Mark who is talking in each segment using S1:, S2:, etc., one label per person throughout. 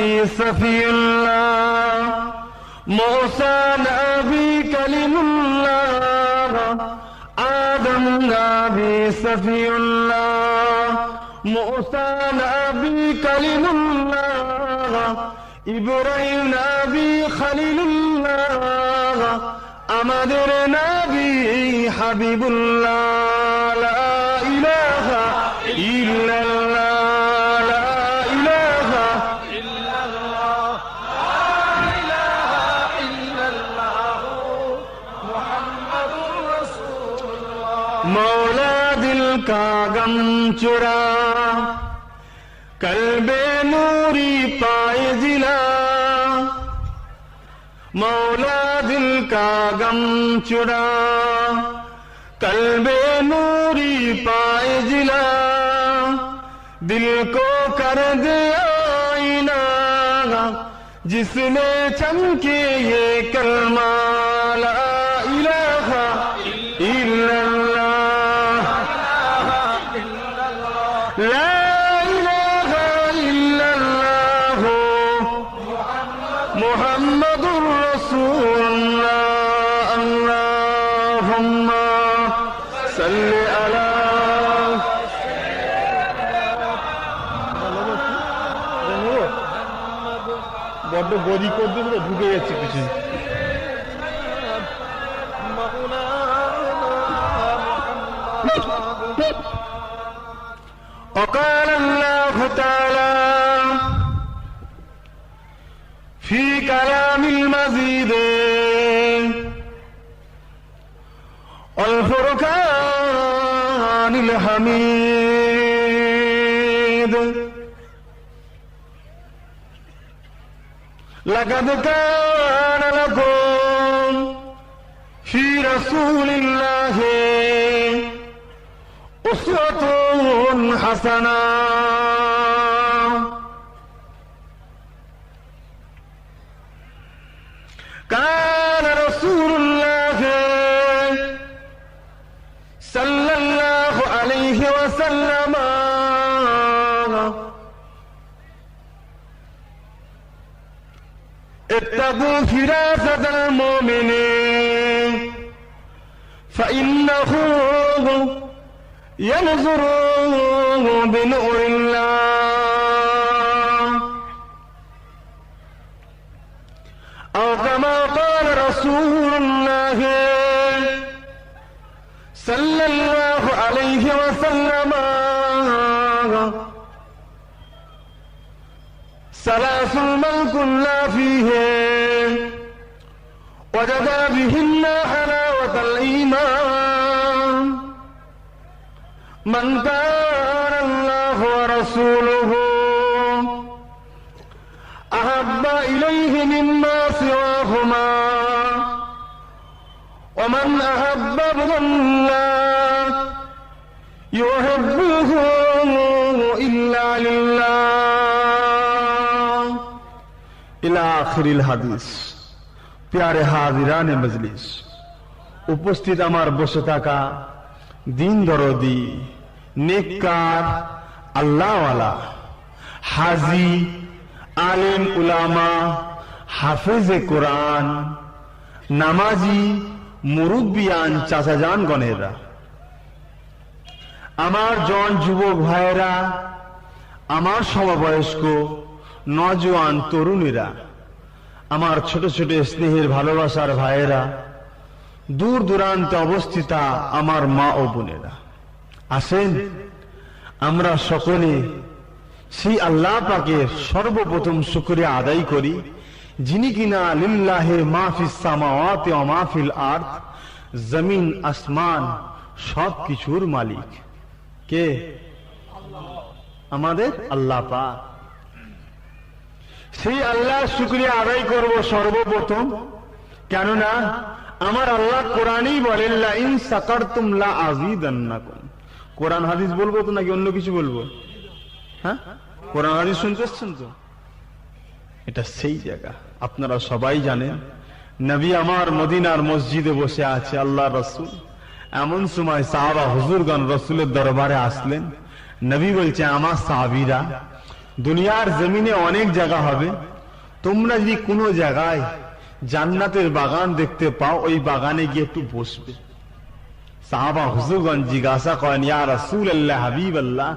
S1: নবী সফিউল্লাহ, মূসা নবী কালিমুল্লাহ, আদম নবী সফিউল্লাহ, মূসা নবী কালিমুল্লাহ, ইব্রাহিম নবী খলিলুল্লাহ, আমাদের নবী হাবিবুল্লাহ। লা ইলাহা ইল্লাল্লাহ, লা ইলাহা ইল্লাল্লাহ, লা ইলাহা ইল্লাল্লাহ, মুহাম্মাদুর রাসূলুল্লাহ। মৌলা দিল কা গম চুরা, কলবে নূরি পায়ে জিলা, मौला दिल का गम चुरा, कल्बे नूरी पाए जिला, दिल को कर दे आईना जिसमें चमके ये कलमा, ला इलाहा इल्लल्लाह, ला इलाहा इल्लल्लाह, मुहम्मदुर रसूलुल्लाह। अल्लाहुम्मा सल्ली अला। বড্ড গদি করতে ঢুকে যাচ্ছে কিছু। وقال الله تعالى في كلام المزيد والفرقان الحميد، لقد كان لكم في رسول الله أسوة حسنة، كان رسول الله صلى الله عليه وسلم اتقوا فراسة المؤمنين فإنه ينظر بنور الله، أو كما قال رسول الله صلى الله عليه وسلم ثلاث من كنا فيه وجد بهن حلاوة الإيمان، من كان الله ورسوله أحب إليه مما سواهما، ومن أحب الله يحبه إلا لله إلى آخر الحديث। प्यारे हाजिरान मजलिस, उपस्थित আমার বসে থাকা দিন দরদি নেককার আল্লাহওয়ালা হাজি আলেম উলামা হাফেজে কোরআন নামাজি মুরব্বিয়ান চাচাজান গণেরা, আমার জন যুবক ভাইয়েরা, আমার সমবয়স্ক নজওয়ান তরুণীরা, আমার ছোট ছোট স্নেহের ভালোবাসার ভাইয়েরা, দূর দূরান্তে অবস্থিত আমার মা ও বোনেরা, আসেন আমরা সকলে সেই আল্লাহ পাকের সর্বপ্রথম শুকরিয়া আদায় করি, যিনি কিনা লিল্লাহি মা ফিস সামাওয়াতি ওয়া মা ফিল আরদ, জমিন আসমান সবকিছুর মালিক। কে? আমাদের আল্লাহ পাক। সেই আল্লাহর শুকরিয়া আদায় করব সর্বপ্রথম, কেননা আমার আল্লাহ কোরআনই বলেন লা ইন শাকারতুম লা আযীদান্নাকুম। কোরআন হাদিস বলবো তো নাকি অন্য কিছু বলবো? হ্যাঁ, কোরআন হাদিস শুনতেছেন তো? এটা সেই জায়গা। আপনারা সবাই জানেন নবী আমার মদিনার মসজিদে বসে আছে, আল্লাহ রাসূল। এমন সময় সাহাবা হুজুরগণ রাসূলের দরবারে আসলেন। নবী বলছে আমার সাহাবীরা দুনিয়ার জমিনে অনেক জায়গা হবে, তোমরা যদি কোনো জায়গায় জান্নাতের বাগান দেখতে পাও, ওই বাগানে গিয়ে একটু বসবে। সাহাবা হুজুরগণ জিজ্ঞাসা করেন, ইয়া রাসূলুল্লাহ, হাবিবাল্লাহ,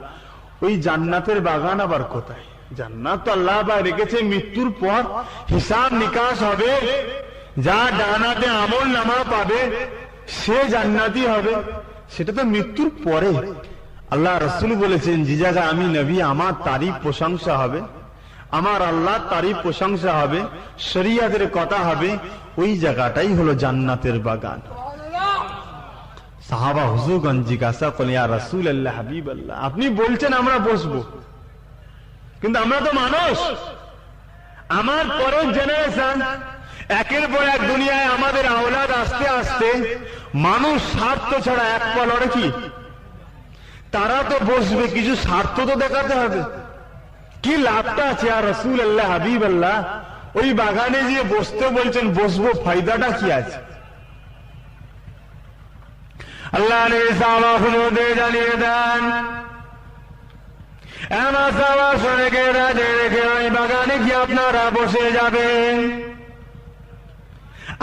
S1: ওই জান্নাতের বাগান আবার কোথায়? জান্নাত তো আল্লাহ পাক রেখেছে মৃত্যুর পর হিসাব নিকাশ হবে, যা ডানাতে আমল নামা পাবে সে জান্নাতি হবে, সেটা তো মৃত্যুর পরে। আল্লাহ রাসূল বলেছেন, যে জায়গায় আমি নবী আমার তারিফ প্রশংসা হবে, আমার আল্লাহ তারিফ প্রশংসা হবে, শরীয়তের কথা হবে, ওই জায়গাটাই হলো জান্নাতের বাগান। সাহাবা হুজুরগণ জিজ্ঞাসা করলেন, ইয়া রাসূলুল্লাহ, হাবিবাল্লাহ, আপনি বলছেন আমরা বসবো, কিন্তু আমরা তো মানুষ, আমার পরের জেনারেশন, একের পর এক দুনিয়ায় আমাদের আওলাদ আস্তে আস্তে মানুষ স্বার্থ ছাড়া এক পা লড়ে কি? তারা তো বসবে, কিছু স্বার্থ তো দেখাতে হবে। কি লাভটা আছে? ইয়া রাসূলুল্লাহ, হাবিবাল্লাহ, ওই বাগানে গিয়ে বসতে বলছেন, বসবো, ফায়দাটা কি আছে? আল্লাহ ने सावा खुदे জানিয়ে দেন, এমন সাওয়া শুনে কে রাজে রেখে ওই বাগানে গিয়ে আপনারা বসে যাবেন।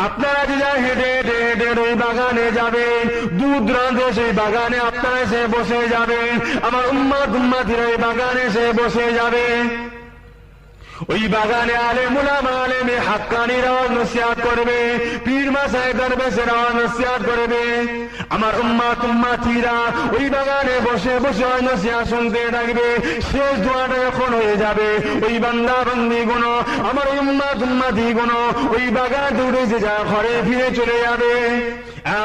S1: আপনারা যে হেঁটে হেঁটে হেঁটে ওই বাগানে যাবেন, দূর দূরান্তে সেই বাগানে আপনারা এসে বসে যাবেন। আমার উম্মত উম্মতিরা ওই বাগানে এসে বসে যাবে। ওই বাগানে আলেম উলামা, আলেমে হাক্কানীরা নসিহত করবে, পীর মাশায়েখ দরবেশেরা নসিহত করবে। আমার উম্মত উম্মতিরা ওই বাগানে বসে বসে নসিহত শুনতে থাকবে। শেষ দোয়াটা যখন হয়ে যাবে, ওই বান্দা বান্দীগুণ, আমার উম্মত উম্মতিগুণ ওই বাগান দূরে যে যা ঘরে ফিরে চলে যাবে।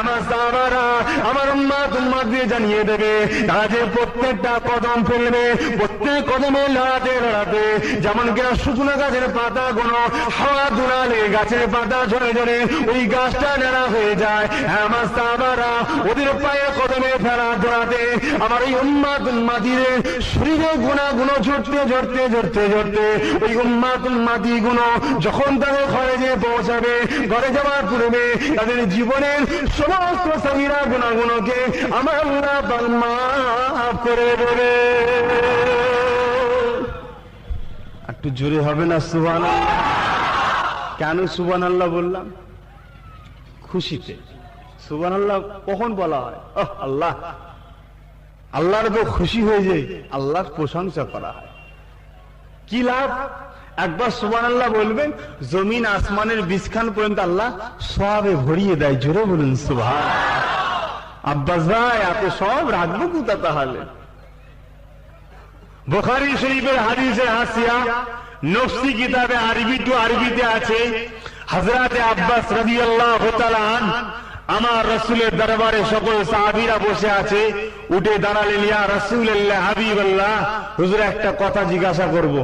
S1: আমার সাহাবারা আমার উম্মত উম্মতদের জানিয়ে দেবে, তারা যে প্রত্যেকটা কদম ফেলবে, প্রত্যেক কদমে লড়াতে লড়াতে যেমন কি শুকনো গাছের পাতা গুলো হাওয়া দুলালে গাছের পাতা ঝরে ঝরে ওই গাছটা নেড়া হয়ে যায়, আমার সাহাবারা ওদের পায়ে কদমে ফেলা ধরাতে আমার এই উম্মত উম্মতিদের শরীরে গুণাগুণ ঝরতে ঝরতে ঝরতে ঝরতে ওই উম্মত উম্মতি গুণ যখন তাদের ঘরে যেয়ে পৌঁছাবে, ঘরে যাওয়ার পূর্বে তাদের জীবনের সমস্ত সগীরা গুণাগুণকে আমার আল্লাহ মাফ করে দেবে। একটু জোরে হবে না সুবহানাল্লাহ? কেন সুবহানাল্লাহ বললাম? খুশিতে। সুবহানাল্লাহ কখন বলা হয়? আল্লাহ, আল্লাহর তো খুশি হয়ে যায়, আল্লাহর প্রশংসা করা হয়। কি লাভ? একবার সুবহানাল্লাহ বলবেন, জমিন আসমানের বিছখান পর্যন্ত আল্লাহ সওয়াবে ভরিয়ে দেয়। জোরে বলুন সুবহানাল্লাহ। আব্বাস ভাই, এত সব রাখবো কোথা তাহলে? বুখারী শরীফের হাদিসে হাসিয়া নফসি কিতাবে আরবি টু আরবিতে আছে, হযরতে আব্বাস রাদিয়াল্লাহু তাআলা আনহু আমার রাসূলের দরবারে সকল সাহাবীরা বসে আছে, উঠে দাঁড়ালেন, ইয়া রাসূলুল্লাহ, হাবিবাল্লাহ, হুজুর একটা কথা জিজ্ঞাসা করব।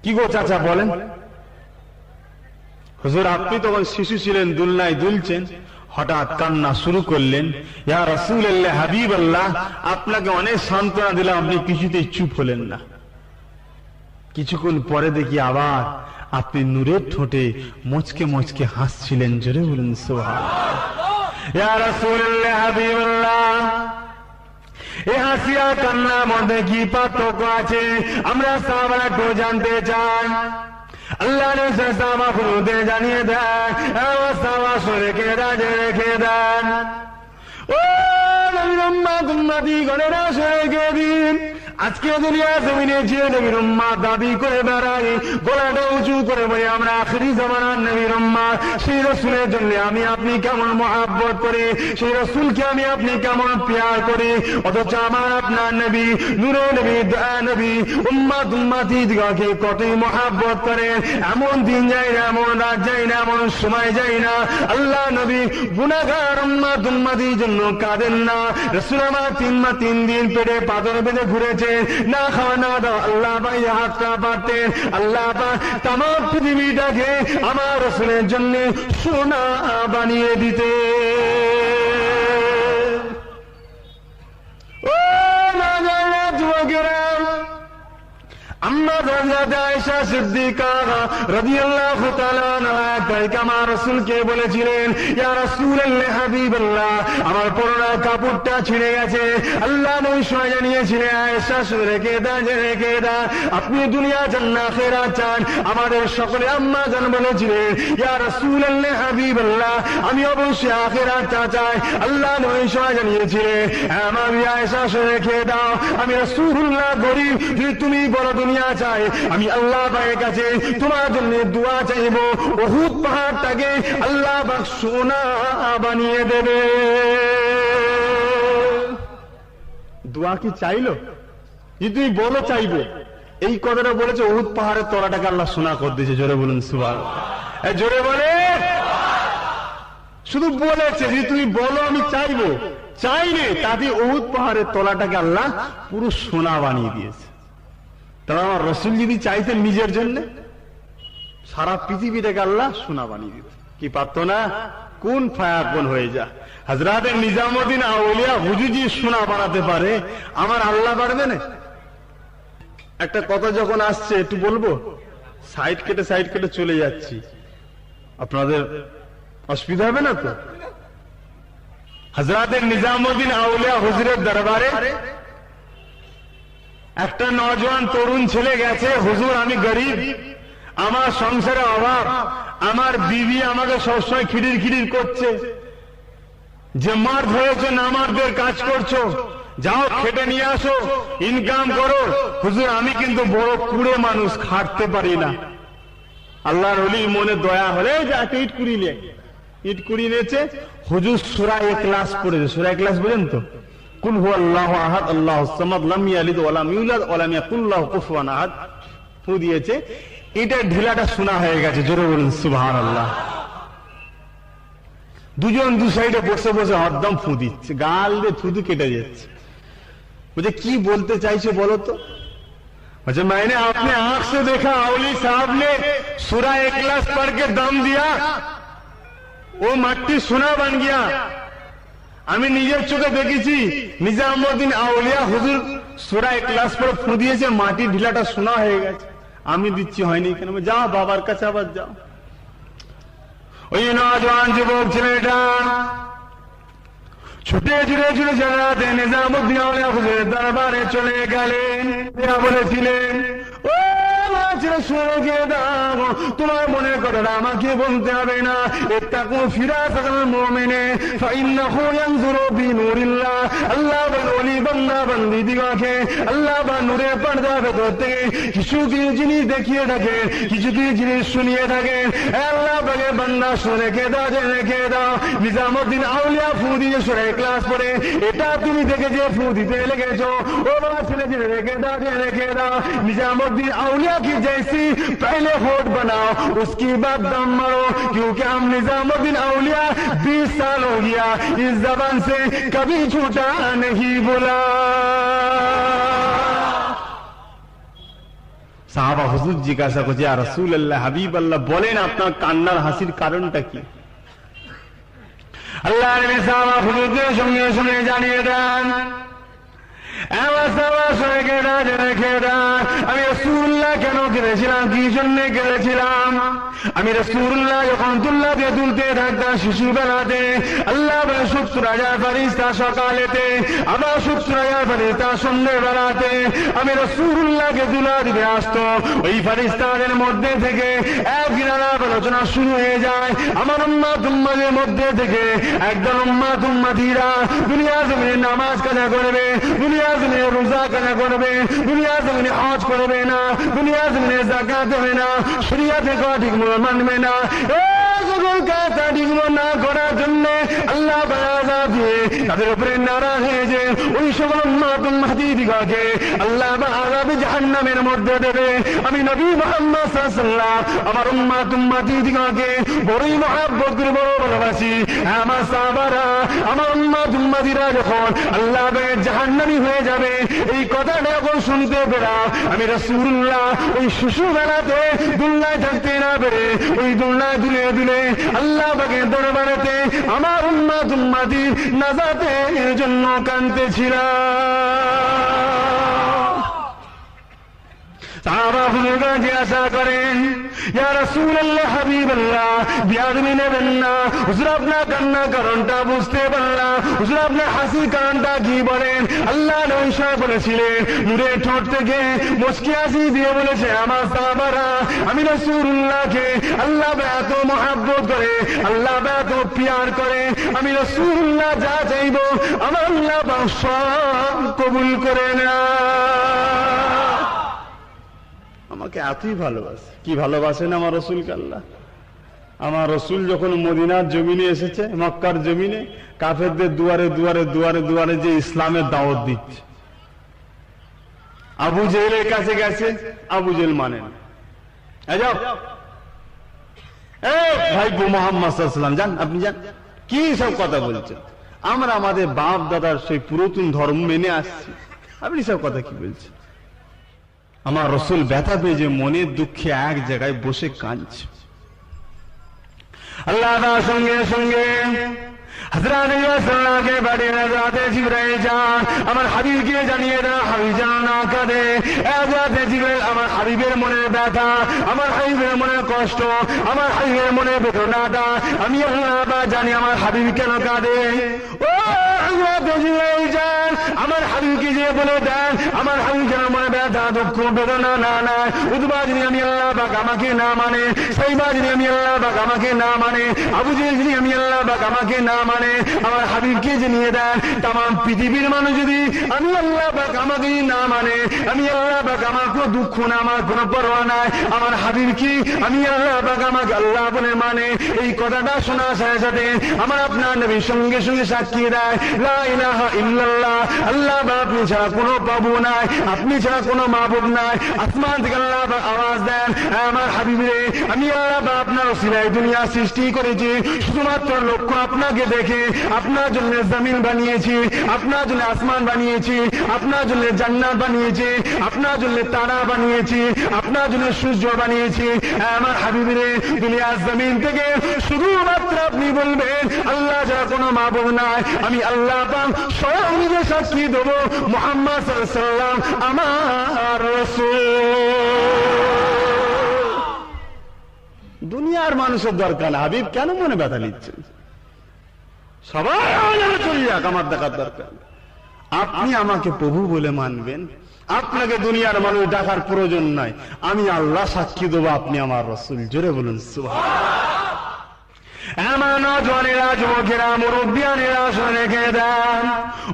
S1: কি গো চাচা বলেন? হুজুর আপনি তখন শিশু ছিলেন, দুলনায় দুলছেন, হঠাৎ কান্না শুরু করলেন। ইয়া রাসূলুল্লাহ, হাবিবাল্লাহ, আপনাকে অনেক সান্ত্বনা দিলাম, আপনি কিছুতেই চুপ হলেন না। কিছুক্ষণ পরে দেখি আবার আপনি নূরের ঠোঁটে মুচকে মুচকে হাসছিলেন। জোরে বলুন সুবহানাল্লাহ। ইয়া রাসূলুল্লাহ, হাবিবাল্লাহ, এ হাসিয়া কান্নার মধ্যে কি পার্থক্য আছে আমরা সাহাবারা একটু জানতে চাই। আল্লাহ সাহাবা খুদে জানিয়ে দেন, সাহাবা রেখে দেন, রেখে দেন। ও নবীর উম্মত উম্মতি গণেরা রেখে দিন। আজকে দুনিয়া জমিনে যে নবীর উম্মত দাবি করে বেড়াই, গলাটা উঁচু করে বলি আমরা আখিরি জামানার নবীর উম্মত, সেই রাসূলের জন্য আমি আপনি কেমন মহব্বত করি, সেই রাসূলকে আমি আপনি কেমন প্যার করি, অথচ আমার আপনার নবী, নূরে নবী, দয়া নবী, উম্মত উম্মতি দিগকে কতই মহব্বত করেন। এমন দিন যায় না, এমন রাত যায় না, এমন সময় যায় না আল্লাহ নবী গুনাহগার উম্মত উম্মতির জন্য কাঁদেন না। রাসূল আমার 3 দিন পেটে পাথর বেঁধে ঘুরেছে, না খাওয়া না দাওয়া আল্লাহ পাই হাতটা পারতেন। আল্লাহ পাক তাম পৃথিবীটাকে আমার রাসূলের জন্য সোনা বানিয়ে দিতে। ও না যুবকেরা, আম্মা হযরত আয়েশা সিদ্দিকা রাদিয়াল্লাহু তাআলা আনহা আমার রাসূলকে বলেছিলেন, ইয়া রাসূলুল্লাহ হাবিবাল্লাহ, আমার পরনের কাপড়টা ছিঁড়ে গেছে। আল্লাহ নবী সময় জানিয়েছিলেন, আয়েশা রেখে দাও, আপনি দুনিয়া চান না আখিরাত চান? আমাদের সকলে আম্মা জান বলেছিলেন, ইয়া রাসূলুল্লাহ হাবিবাল্লাহ, আমি অবশ্যই আখিরাতটা চাই। আল্লাহ নবী সময় জানিয়েছিলেন, আমার আয়েশা রেখে দাও, আমি রাসূলুল্লাহ গরীব, যদি তুমি বলো দুনিয়া চাই, আমি আল্লাহ পাকের কাছে তোমার জন্য দোয়া চাইব, উহুদ পাহাড়টাকে আল্লাহ পাক সোনা বানিয়ে দেবে। দোয়া কি চাইলো? যদি তুমি বলো চাইবো, এই কথাটা বলেছে, উহুদ পাহাড়ের তলাটাকে আল্লাহ সোনা করে দিয়েছে। জোরে বলুন সুবহানাল্লাহ, জোরে বলে। শুধু বলেছে যে তুমি বলো আমি চাইবো, চাইলে তাতে উহুদ পাহাড়ের তলাটাকে আল্লাহ পুরো সোনা বানিয়ে দিয়েছে। তাহলে আমার রাসূল যদি চাইতেন নিজের জন্য, সারা পৃথিবীটাকে আল্লাহ সোনা বানিয়ে দিত। কি পারত না? কোন ফায়াকুন হয়ে যা। হযরত নিজামউদ্দিন আউলিয়া হুজুর জি সোনা বানাতে পারে, আমার আল্লাহ পারবে না? একটা কথা যখন আসছে একটু বলবো, সাইড কেটে চলে যাচ্ছি, আপনাদের অসুবিধা হবে না তো? হযরত নিজামউদ্দিন আউলিয়া হুজুরের দরবারে একটা নওজোয়ান তরুণ ছেলে গেছে, হুজুর আমি গরিব, আমার সংসারে অভাব, আমার বিবি আমাকে সবসময় খিড়ির করছে, যে মার হয়েছে না মারদের কাজ করছো, যাও খেটে নিয়ে আসো, ইনকাম করো। হুজুর আমি কিন্তু বড় কুড়ে মানুষ, খাটতে পারি না। আল্লাহর ওলি মনে দয়া হলে যাকে ইট কুড়িয়ে নিয়েছে। হুজুর সূরা ইখলাস পড়েছে। সূরা ইখলাস বলেন তো, কুল হুয়াল্লাহু আহাদ আল্লাহুস সামাদ লাম ইয়ালিদ ওয়া লাম ইউলাদ ওয়া লাম ইয়াকুল লাহু কুফুয়ান আহাদ ফু দিয়েছে। এটা ঢিলাটা শোনা হয়ে গেছে। জোরে বলুন সুবহানাল্লাহ। দুজন দু সাইডে বসে বসে হরদম ফু দিচ্ছে, গাল দিয়ে থুতু কেটে যাচ্ছে। বলছে কি বলতে চাইছো বলো তো? বলছে मैंने अपने आंख से देखा, औली साहब ने सूरा इखलास पढ़ के दम दिया, वो मट्टी सोना बन गया। আমি নিজের চোখে দেখেছি, নিজামউদ্দিন আউলিয়া হুজুর সূরা ইখলাস পড়ে ফু দিয়েছে, মাটি ঢিলাটা সোনা হয়ে গেছে। আমি দিচ্ছি হয়নি কেন? যাও বাবার কাছে আবার যাও। ওই নওজোয়ান যুবক ছেলেটা ছুটে হযরত নিজামউদ্দিন আউলিয়া হুজুরের দরবারে চলে গেলেন। বলেছিলেন, ও শুনে দাও, তোমার মনের কথাটা আমাকে বলতে হবে না। ইত্তাকু ফিরাসাতাল মুমিনে ফাইন্নাহু ইয়ানজুরু বিনুরিল্লাহ। আল্লাহ ওলি বান্দা বান্দি দিগকে আল্লাহ বা নূরের পর্দার ভেতর থেকে কিছু জিনিস দেখিয়ে থাকে, কিছু জিনিস শুনিয়ে থাকে। আল্লাহ বলে বান্দা শুনে রেখে দাও। নিজামউদ্দিন আউলিয়া ফু দিয়ে সূরা ইখলাস পড়ে, এটা তুমি দেখে যে ফু দিতে লেগেছো, ও বাবা ছেলে রেখে দাও। निजामुद्दीन औलिया की जैसी पहले होठ बनाओ, उसकी बाद दम मारो, क्योंकि हम निजामुद्दीन औलिया 20 साल हो गया इस जबान से कभी झूठा नहीं बोला। সাহাবা হুজুর জিজ্ঞাসা করছে, ইয়া রাসূলুল্লাহ হাবিবাল্লাহ, বলেন আপনার কান্নার হাসির কারণটা কি? আল্লাহর নবী সাহাবা হুজুরদের সঙ্গে সঙ্গে জানিয়ে দেন, আমি রাসূলুল্লাহ কেন কেঁদেছিলাম, কি জন্য কেঁদেছিলাম? আমি রাসূলুল্লাহ যখন তুল্লা দিয়ে তুলতে থাকতাম শিশুবেলাতে, আল্লাহ বলে 70,000 ফেরেশতা সকালেতে, আবার 70,000 ফেরেশতা সন্ধ্যেবেলাতে আমি রাসূলুল্লাহকে তুলা দিতে আসতো। ওই ফেরেশতাদের মধ্যে থেকে একদিন আলাপ আলোচনা শুরু হয়ে যায়। আমার উম্মত উম্মতের মধ্যে থেকে একদল উম্মত উম্মতিরা দুনিয়া জমিনে নামাজ কাজা করবে, দুনিয়া জমিনে রোজা কাজা করবে, দুনিয়া জমিনে হজ করবে না, দুনিয়া জমিনে যাকাত দেবে না, শরিয়াতে ঠিক মতো মানবে না। না করার জন্য আল্লাহ তাদের উপরে নারাজ হয়েছে। ওই সকল উম্মত উম্মতিদিগকে আল্লাহ আযাবে জাহান্নামের মধ্যে দেবে। আমি নবী মুহাম্মদ সাল্লাল্লাহু আলাইহি ওয়াসাল্লাম আমার উম্মত উম্মতিদিগকে বড়ই মহব্বত করে, বড় ভালোবাসি। আমার সাহাবারা, আমার উম্মত উম্মতিরা যখন আল্লাহ জাহান্নামী হয়ে যাবে, এই কথাটা যখন শুনতে পেলাম, আমি রাসূলুল্লাহ ওই শিশুবেলাতে দুলনায় থাকতে না পেরে ওই দুলনায় দুলে দুলে আল্লাহ পাকের দরবারেতে আমার উম্মত উম্মতি নাজাতের জন্য কাঁদতেছিলাম। সাহাবা হুজুররা জিজ্ঞাসা করেন, ইয়া রাসূলুল্লাহ, হাবিবাল্লাহ, বিয়াদবি নেবেন না হুজুর, আপনার কান্না কারণটা বুঝতে পারলাম, হুজুর আপনার হাসির কারণটা কি বলেন? আল্লাহ নবী সাহেব বলেছিলেন, নূরের ঠোঁট থেকে মুস্কি হাসি দিয়ে বলেছে, আমার সাহাবারা, আমি রাসূলুল্লাহকে আল্লাহ এত মহব্বত করে, আল্লাহ এত প্যার করে, আমি রাসূলুল্লাহ যা চাইব আমার আল্লাহ সব কবুল করে না। আমাকে এতই ভালোবাসে। কি ভালোবাসেন আমার রসুলকে আল্লাহ? আমার রসুল যখন মদিনার জমিনে এসেছে, মক্কার জমিনে, কাফেরদের দুয়ারে দুয়ারে দুয়ারে দুয়ারে যে ইসলামের দাওয়াত দিচ্ছে, আবু জেহেলের কাছে গেছে, আবু জেহেল মানেন, যাও ভাই গো মুহাম্মদ সাল্লাল্লাহু আলাইহি ওয়াসাল্লাম, যান, আপনি যান, কি সব কথা বলছেন? আমরা আমাদের বাপ দাদার সেই পুরাতন ধর্ম মেনে আসছি, আপনি সব কথা কি বলছেন? আমার রসুল ব্যথা পেয়ে যে মনের দুঃখে এক জায়গায় বসে কাঁদছে। আল্লাহ তাআলার সঙ্গে সঙ্গে হযরত রাসূলুল্লাহকে পাঠিয়ে হযরত জিবরাইল যান, আমার হাবিবকে জানিয়ে দাও, হাবিব যেন না কাঁদে। হযরত জিবরাইল আমার হাবিবের মনের ব্যথা, আমার হাবিবের মনের কষ্ট, আমার হাবিবের মনের বেদনাটা আমি আল্লাহ জানি, আমার হাবিব কেন কাঁদে। ও হযরত জিবরাইল যান, আমার হাবিবকে যে বলে দেন, আমার হাবিব যেন মনে ব্যথা দুঃখ বেদনা না নেয়। উতবা যদি আমি আল্লাহ পাক আমাকে না মানে, সাইবা যদি আমি আল্লাহ পাক আমাকে না মানে, আবু জেহেল যদি আমি আল্লাহ পাক আমাকে না মানে, আমার হাবিবকে জানিয়ে দেন, তামাম পৃথিবীর মানুষ যদি আমি আল্লাহ পাক আমাকে না মানে, আমি আল্লাহ পাক আমার কোনো দুঃখ না, আমার কোনো পরোয়া নাই, আমার হাবিব কি আমি আল্লাহ পাক আমাকে আল্লাহ বলে মানে। এই কথাটা শোনার সাথে সাথে আমার আপনার নবীর সঙ্গে সঙ্গে সাক্ষী দেয়, লা ইলাহা ইল্লাল্লাহ, আল্লাহ আপনি ছাড়া কোনো প্রভু নাই, আপনি ছাড়া কোনো মাবুদ নাই। আসমান থেকে আল্লাহ আওয়াজ দেন, আমার হাবিবে, আমি আল্লাহ আপনার ওসিলায় দুনিয়া সৃষ্টি করেছি, শুধুমাত্র লক্ষ্য আপনাকে দেখে, আপনার জন্য জমিন বানিয়েছি, আপনার জন্য আসমান বানিয়েছি, আপনার জন্য জান্নাত বানিয়েছি, আপনার জন্য তারা বানিয়েছি, আপনার জন্য সূর্য বানিয়েছি। আমার হাবিবে, দুনিয়ার জমিন থেকে শুধুমাত্র আপনি বলবেন আল্লাহ ছাড়া কোনো মাবুদ নাই, আমি আল্লাহ পাক স্বয়ং নিজে সাক্ষী দেবো, মুহাম্মদ সাল্লাল্লাহু আলাইহি ওয়াসাল্লাম আমার রাসূল। দুনিয়ার মানুষের দরকার না, হাবিব কেন মনে ব্যথা নিচ্ছেন? সবাই চলে যাক, আমার দেখার দরকার। আপনি আমাকে প্রভু বলে মানবেন, আপনাকে দুনিয়ার মানুষ ডাকার প্রয়োজন নাই, আমি আল্লাহ সাক্ষী দেবো আপনি আমার রাসূল। জোরে বলুন সুবহানাল্লাহ। আমার নজওয়ানেরা, যুবকেরা, মুরব্বিয়ানেরা শুনে রেখে দেন,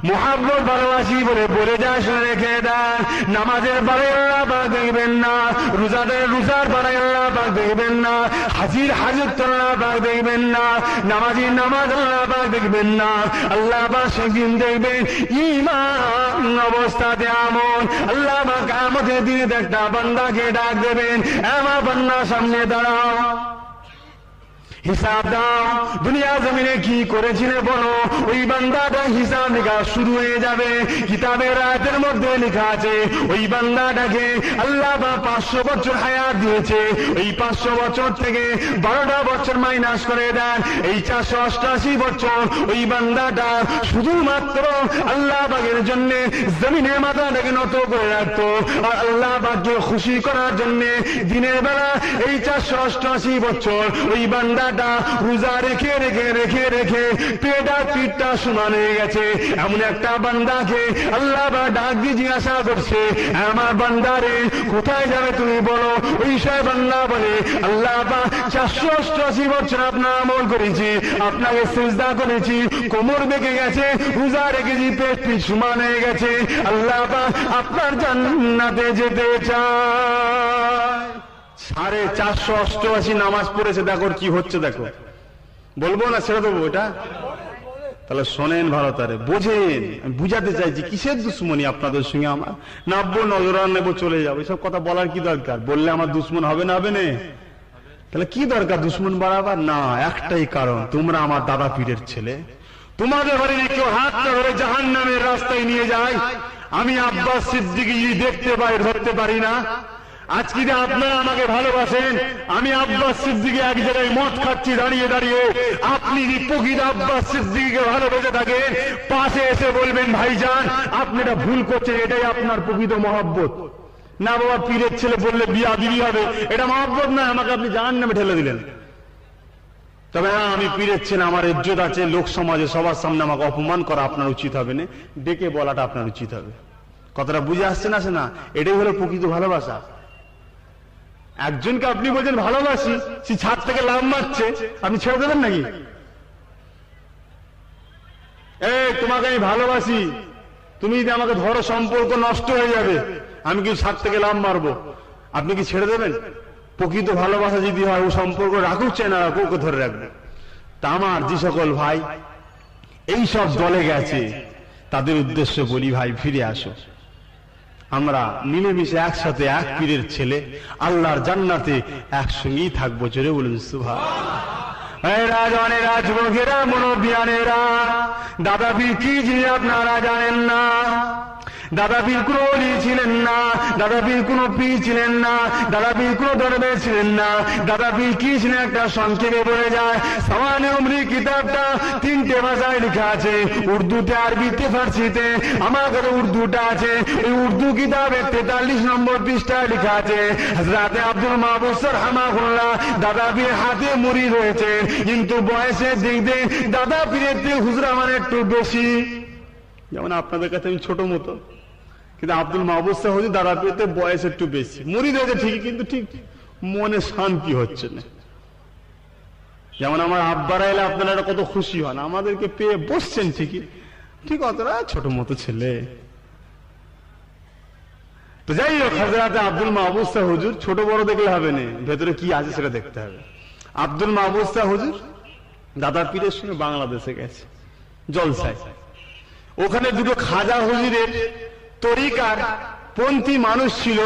S1: মুহাব্বত ভালোবাসি বলে বলে যায়, শুনে রেখে দেন, নামাজের বারে আল্লাহ পাক দেখবেন না, রোজাদের রোজার বারে আল্লাহ পাক দেখবেন না, হাজির হাজত আল্লাহ পাক দেখবেন না, নামাজির নামাজ আল্লাহ পাক দেখবেন না, আল্লাহ পাক সেদিন দেখবেন ঈমান অবস্থাতে আমল। আল্লাহ পাক কিয়ামতের দিনে একটা বান্দাকে ডাক দেবেন, আমার বান্দার সামনে দাঁড়াও, হিসাব দাও, দুনিয়া জমিনে কি করেছিলে বলো। ওই বান্দাটা হিসাব নিকাশ শুরু হয়ে যাবে। কিতাবের আয়াতের মধ্যে লেখা আছে, ওই বান্দাটাকে আল্লাহ 500 বছর হায়াত দিয়েছে, ওই 500 বছর থেকে 12টা বছর মাইনাস করে দেন, এই 488 বছর ওই বান্দাটা শুধুমাত্র আল্লাহ পাকের জন্য জমিনের মাথাটাকে নত করে রাখতো, আর আল্লাহ পাককে খুশি করার জন্য দিনের বেলা এই 488 বছর ওই বান্দা রোজা রেখে রেখে রেখে রেখে পিঠটা সমান হয়ে গেছে। এমন একটা বান্দাকে আল্লাহ ডাক দিয়ে জিজ্ঞাসা করছে, আমার বান্দারে কোথায় যাবে তুমি বলো। ওই সব বান্দা বলে, আল্লাহ 488 বছর আপনার আমল করেছি, আপনাকে সিজদা করেছি, কোমর বেঁকে গেছে, রোজা রেখেছি, পিঠ সমান হয়ে গেছে, আল্লাহ আপনার জান্নাতে যেতে চায়। 488 নামাজ পড়েছে, দেখো কি হচ্ছে, দেখো। বলবো না ছেড়ে দেবো এটা? তাহলে শোনেন ভালো তারে, বোঝেন। আমি বুঝাতে চাইছি কিসের দুশ্মনী আপনাদের সঙ্গে আমার। নাববো, নজরান নেবো, চলে যাবো, এসব কথা বলার কি দরকার? বললে আমার দুশ্মন হবে না? হবে না? তাহলে কি দরকার দুশ্মন বাড়াবার? না, একটাই কারণ, তোমরা আমার দাদা পীরের ছেলে। তোমাদের ঘরে কেউ হাতটা ধরে জাহান্নামের রাস্তায় নিয়ে যায়, আমি আব্বাস সিদ্দিকী দেখতে পাই, ধরতে পারি না। আজকে যে আপনারা আমাকে ভালোবাসেন, আমি আব্বাস সিদ্দিকী এক জায়গায় মদ খাচ্ছি দাঁড়িয়ে দাঁড়িয়ে, আপনি যদি প্রকৃত আব্বাস সিদ্দিকীকে ভালোবেসে থাকেন, পাশে এসে বলবেন ভাইজান আপনি এটা ভুল করছেন, এটাই আপনার প্রকৃত মহব্বত। না বাবা, পীরের ছেলে বললে বিয়া দিবি হবে, এটা মহব্বত না, আমাকে আপনি জাহান্নামে ঠেলে দিলেন। তবে হ্যাঁ, আমি পীরের ছেলে, আমার ইজ্জত আছে, লোক সমাজে সবার সামনে আমাকে অপমান করা আপনার উচিত হবে না, ডেকে বলাটা আপনার উচিত হবে। কথাটা বুঝে আসছে না? না, এটাই হলো প্রকৃত ভালোবাসা। একজনকে আপনি বলছেন ভালোবাসি, সে ছাদ থেকে লাভ মারছে, আপনি ছেড়ে দেবেন নাকি? তোমাকে আমি ভালোবাসি, তুমি যদি আমাকে ধরো সম্পর্ক নষ্ট হয়ে যাবে, আমি কি ছাদ থেকে লাভ মারবো, আপনি কি ছেড়ে দেবেন? প্রকৃত ভালোবাসা যদি হয়, ও সম্পর্ক রাখুক চাই না রাখুক, ওকে ধরে রাখবে। তা আমার যে সকল ভাই এই সব দলে গেছে, তাদের উদ্দেশ্য বলি, ভাই ফিরে আসো, আমরা মিলেমিশে একসাথে এক পীরের ছেলে আল্লাহর জান্নাতে একসঙ্গেই থাকবো। জোরে বলুন সুবহানাল্লাহ। রাজওয়ানেরা, যুবকেরা, মুরব্বিয়ানেরা, দাদা পীর কি যে আপনারা জানেন না। দাদা পীর কোন ওলি ছিলেন না, দাদা পীর কোন পীর ছিলেন না, দাদা পীর কোন দরবেশ ছিলেন না। দাদা পীর কি ছিলেন একটা সংক্ষেপে বলে যায়। সামানে উমরি কিতাবটা 3টে ভাষায় লেখা আছে, উর্দুতে, আরবিতে, ফার্সিতে। আমার কাছে উর্দুটা আছে, এই উর্দু কিতাবের 43 নম্বর পৃষ্ঠায় লেখা আছে, হযরতে আব্দুল মাহবুব রাহমাহুল্লাহ দাদা পীর হাতে মুরিদ হয়েছে, কিন্তু বয়সের দিক দিয়ে দাদা পীরের থেকে হুজুর আমার একটু বেশি। যেমন আপনাদের কাছে আমি ছোট মতো, কিন্তু আব্দুল মাহবুব সাহেব হুজুর দাদা পীরের থেকে বয়স একটু বেশি, মুরিদ হয়েছে ঠিকই, কিন্তু ঠিক মনে শান্তি হচ্ছে না। যেমন আমার আব্বারা এলে আপনারা কত খুশি হন, আমাদেরকে পেয়ে বসছেন ঠিকই, ঠিক অতটা ছোট মতো ছেলে। তো যাই হোক, হযরতে আব্দুল মাহবুব সাহেব হুজুর ছোট বড় দেখলে হবে না, ভেতরে কি আছে সেটা দেখতে হবে। আব্দুল মাহবুব সাহেব হুজুর দাদা পীরের সঙ্গে বাংলাদেশে গেছে জলসায়। ওখানে দুটো খাজা হুজুরের তরিকার পন্থী মানুষ ছিল,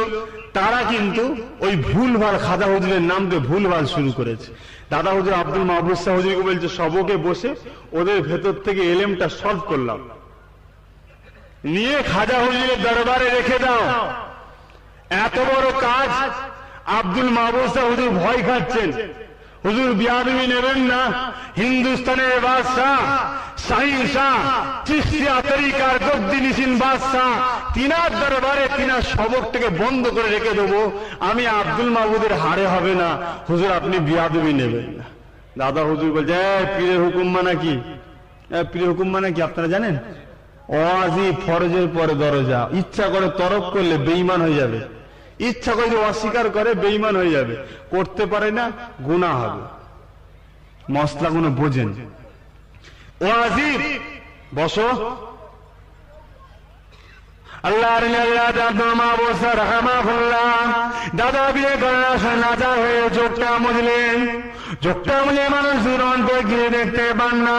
S1: তারা কিন্তু ওই ভুলভাল খাজা হুজুরের নাম দিয়ে ভুলভাল শুরু করেছে। দাদা হুজুর আব্দুল মাহবুব সাহেব হুজুরকে বলছে, সবকে বসে ওদের ভেতর থেকে এলেমটা সলভ করলাম, নিয়ে খাজা হুজুরের দরবারে রেখে দাও। এত বড় কাজ আব্দুল মাহবুব সাহেব হুজুর ভয় খাচ্ছেন, হুজুর বিয়াদবি নেবেন না। হিন্দুস্তানের বাদশাহ শাহিন শাহ চিশতিয়া তরিকার গদ্দিনিসিন বাদশাহ, তিনার দরবারে তিনার সবকটাকে বন্ধ করে রেখে দেবো, আমি আব্দুল মাহবুদের হারে হবে না, হুজুর আপনি বিয়াদবি নেবেন না। দাদা হুজুর বলছে, পীরের হুকুম মানে কি? পীরের হুকুম মানে কি আপনারা জানেন? ওয়াজি ফরজের পরে দরজা, ইচ্ছা করে তরক করলে বেঈমান হয়ে যাবে, ইচ্ছা করে অস্বীকার করে বেঈমান হয়ে যাবে, করতে পারে না গুনাহ হবে। মশলাগুলো বোঝেন। ওয়াজিব বসো। আল্লাহর আব্দুল মাহবুব রাহমাহুল্লাহ দাদা বিয়ে করার নাজার হয়ে চোখটা মুজলেন। চোখটা মুজে মানুষ দুরন্ত গিয়ে দেখতে পান না,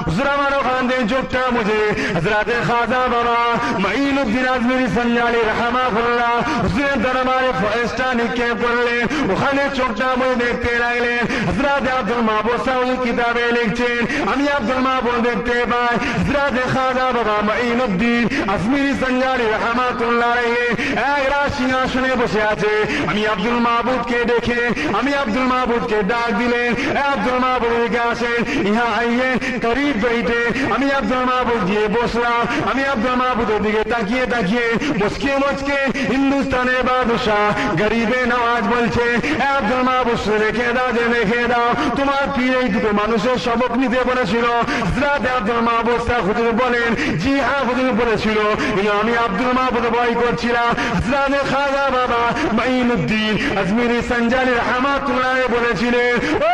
S1: হুজুর আমার ওখান থেকে চোখটা মুজে হযরতে খাজা বাবা মাইনুদ্দিন আজমিরি সঞ্জালি রাহমাহুল্লাহ হুজুরের দরবারে ফয়েজটা নিক্ষেপ করলেন। ওখানে চোখটা মুজে দেখতে লাগলেন, হযরতে আব্দুল মাহবুব সাহেব কিতাবে লিখছেন, আমি আব্দুল মাহবুব দেখতে পাই হযরতে খাজা বাবা মাইনুদ্দিন আজমিরি সঞ্জালি রাহমাতুল্লাহ আলাইহি এক রাত সিংহাসনে বসে আছে। আমি আব্দুল মাহবুবকে দেখে আমি আব্দুল মাহবুবকে ডাক দিলেন, আব্দুল মাহবুব এদিকে আসেন, ইহা আইয়ে করিব बैठे। আমি আব্দুল মাহবুব গিয়ে বসলাম। আমি আব্দুল মাহবুবের দিকে তাকিয়ে তাকিয়ে মুচকে মুচকে হিন্দুস্তানের বাদশাহ গরিবে নওয়াজ বলছে, আব্দুল মাহবুব রেখে দাও, যে রেখে দাও, তোমার পীর এই দুটো মানুষের সবক নিতে বলেছিল। হযরত আব্দুল মাহবুব হুজুর বলেন, জি হ্যাঁ হুজুর বলেছিল, কিন্তু আমি আব্দুল মাহবুব ভয় করছিলাম। হযরত খাজা বাবা মাইনুদ্দিন আজমিরি সঞ্জালি রাহমাতুল্লাহ বলেছিলেন, ও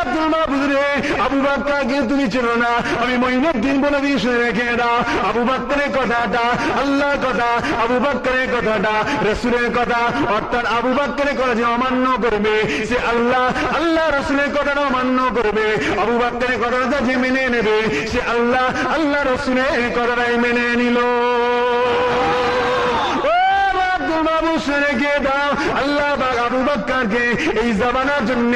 S1: আব্দুল মাহবুব রে, আবু বকরকে তুমি চেনো না, আমি মাইনুদ্দিন বলে দিয়ে শুনে রেখে দাও। আবু বকরের কথাটা আল্লাহর কথা, আবু বকরের কথাটা রাসূলের কথা, অর্থাৎ আবু বকরের কথা যে অমান্য করবে সে আল্লাহ আল্লাহ রাসূলের কথাটা অমান্য করবে। আবু বকরের কথাটা যে মেনে নেবে সে আল্লাহ আল্লাহ রাসূলের কথাটাই মেনে নিল। আল্লাহ আবু বকরকে এই জামানার জন্য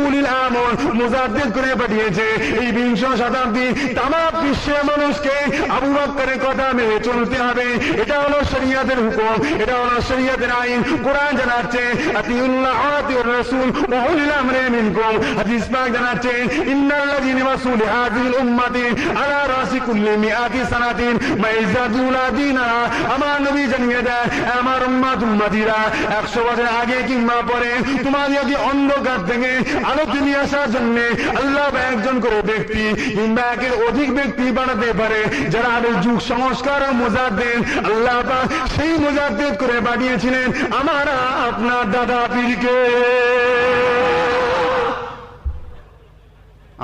S1: উলিল আমর মুজাদ্দিদ করে পাঠিয়েছে। এই 20 শতাব্দী তাম বিশ্বের মানুষকে আবু বকরের কথা মেনে চলতে হবে। এটা হলো শরীয়তের হুকুম, এটা হলো শরীয়তের আইন। কোরআন জানাচ্ছে আতিউল্লাহ ওয়া আতিউর রাসূল ওয়া উলিল আমরি মিনকুম। হাদিস পাক জানাচ্ছে ইন্নাল্লাযীনা রাসূল হাযিল উম্মতি আলা রাসি কুল্লি মিআতি সানাতিন মাইজাদুলা দিনা। আমার নবী জানিয়ে দেয় আমার উম্মতিরা 100 বছর আগে কিংবা পরে তোমাদেরকে অন্ধকার থেকে আলোতে নিয়ে আসার জন্য আল্লাহ একজন করে ব্যক্তি কিংবা একের অধিক ব্যক্তি বানাতে পারে যারা আরো যুগ সংস্কার ও মুজাদ্দিদ আল্লাহ পাক সেই মুজাদ্দিদ করে পাঠিয়েছিলেন আমার আপনার দাদা পীরকে।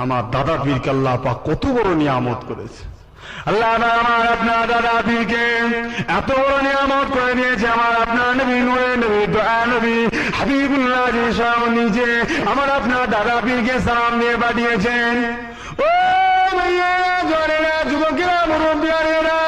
S1: আমার দাদা পীরকে আল্লাহ পাক কত বড় নিয়ামত করেছে। আল্লাহ আমার আপনার দাদা পীরকে এত বড় নিয়ামত করে দিয়েছে। আমার আপনার নবী নূরে নবী দোয়া নবী হাবিবুল্লাহ নিজে আমার আপনার দাদা পীরকে সালাম দিয়ে পাঠিয়েছেন। ও ভাইয়েরা জোয়ানেরা যুবকেরা মুরব্বিয়ানেরা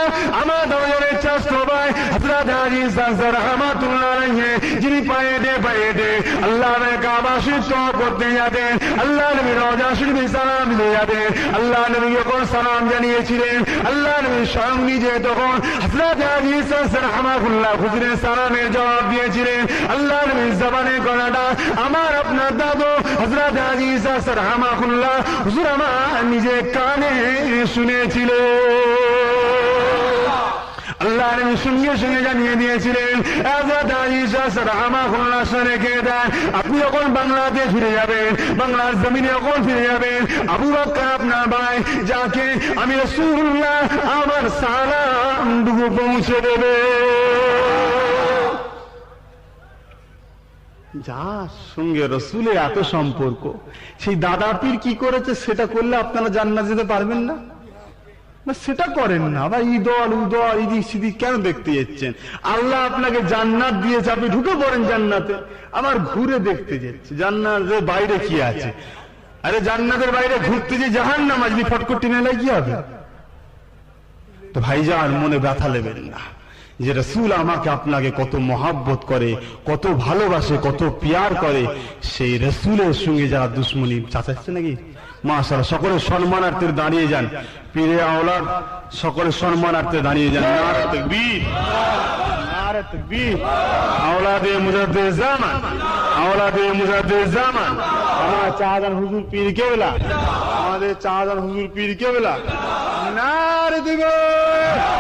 S1: আমার দরবারের চাষ্ট ভাই হযরত হাজী সানসার রহমাতুল্লাহ আলাইহি যিনি পায়ে দে আল্লাহর কাবা শরীফ করতে যেতেন, আল্লাহ নবীর রওজা শরীফে সালাম দিয়ে যেতেন। আল্লাহ নবী যখন সালাম জানিয়েছিলেন আল্লাহ নবী স্বয়ং নিজে তখন হযরত হাজী সানসার রহমাতুল্লাহ হুজুরের সালামের জবাব দিয়েছিলেন। আল্লাহ নবীর জবানে গলাটা আমার আপনার দাদু হযরত হাজী সানসার রহমাতুল্লাহ হুজুর আমার নিজে কানে শুনেছিলেন। আল্লাহ নবী সঙ্গে সঙ্গে জানিয়ে দিয়েছিলেন হযরত হাজী সানসার রহমাতুল্লাহ রেখে দেন আপনি যখন বাংলাতে ফিরে যাবেন, বাংলার জমিনে যখন ফিরে যাবেন, আবু বকর আপনার ভাই যাকে আমি রাসূলুল্লাহ আমার সালামটুকু পৌঁছে দেবে। যার সঙ্গে রসুলের এত সম্পর্ক সেই দাদা পীর কি করেছে সেটা করলে আপনারা জান্নাত যেতে পারবেন না? সেটা করেন না বা ইদল উদল ইদিক সিদিক কেন দেখতে যাচ্ছেন? আল্লাহ আপনাকে জান্নাত দিয়েছে, আপনি ঢুকে পড়েন জান্নাতে, আবার ঘুরে দেখতে যাচ্ছে জান্নাতের বাইরে কি আছে। আরে জান্নাতের বাইরে ঘুরতে যে জাহান্নাম আসবি ফটকটি মেলায় কি হবে? তো ভাইজান মনে ব্যথা নেবেন না যে রাসূল আমাকে আপনাকে কত মহাব্বত করে, কত ভালোবাসে, কত পিয়ার করে। সেই রাসূলের সঙ্গে যারা দুশ্মনী চাচাচ্ছে নাকি মাশাআল্লাহ সকলের সম্মানার্থে দাঁড়িয়ে যান। পীরে আওলাদ সকলের সম্মানার্থে দাঁড়িয়ে যান। নারে তাকবীর, নারে তাকবীর। আওলাদে মুজাদ্দিদ জামান, আওলাদে মুজাদ্দিদ জামান। আমার চাঁদান হুজুর পীর কেবলা, আমাদের চাঁদান হুজুর পীর কেবলা। নারে তাকবীর।